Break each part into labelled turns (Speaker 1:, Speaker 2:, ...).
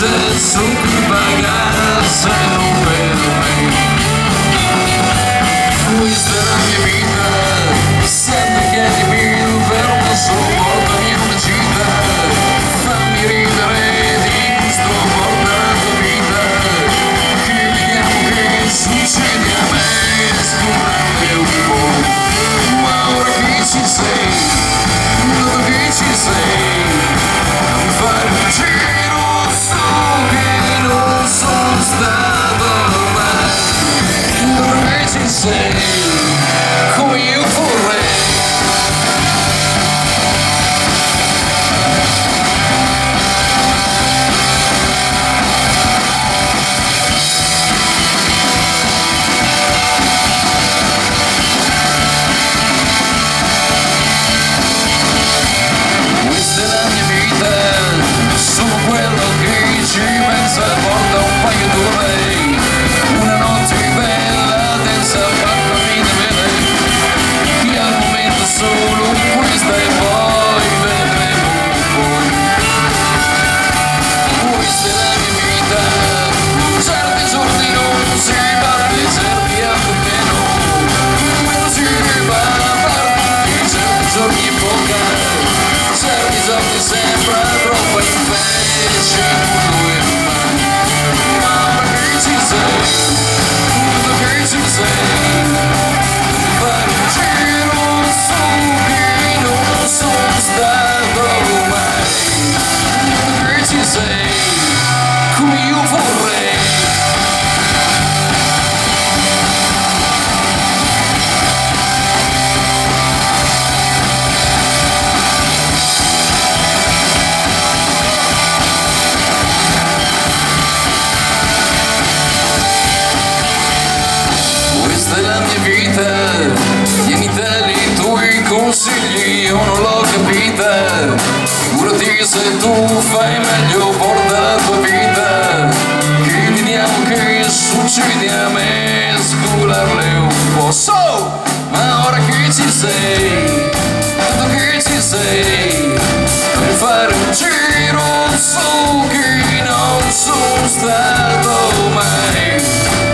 Speaker 1: su cui pagasse non per me. Questa è la mia vita, sempre che ti vedo per una sola volta in una città. Fammi ridere di questo porta la tua vita, che vediamo che succede a me. Scusate un po', ma ora che ci sei, dove che ci sei, mi fai un giro su che non sono stato mai. Dove che ci sei, come io vorrei. Questa è la mia vita, sono quello che ci pensa, porta un paio d'ore, una notte bella, densa, fatta vita bene, che al momento solo questa e poi vedremo poi. Questa è la mia vita, certi giorni non si parla, certi altri meno, meno si va a parte, certi giorni in bocca, certi giorni sembra troppo invece tu e mai. Ma che ci sei, che ci sei, fare un giro su che non sono stato mai. Che ci sei, come io vorrei. Questa è la mia vita, tieniteli i tuoi consigli, io non l'ho capita. Figurati se tu fai meglio, porta la tua vita, che vediamo che succede a me, scularle un po'. So, ma ora che ci sei, tanto che ci sei, per fare un giro su che non sono stato mai.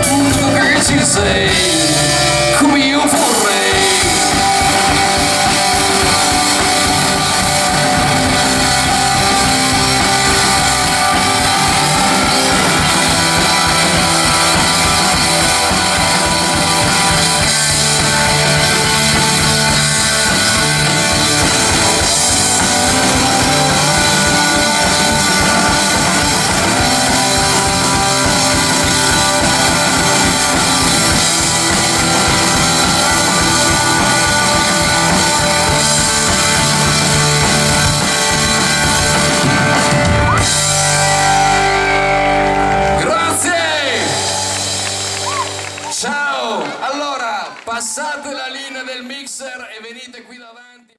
Speaker 1: Tanto che ci sei, come io vorrei. Ciao, allora passate la linea del mixer e venite qui davanti.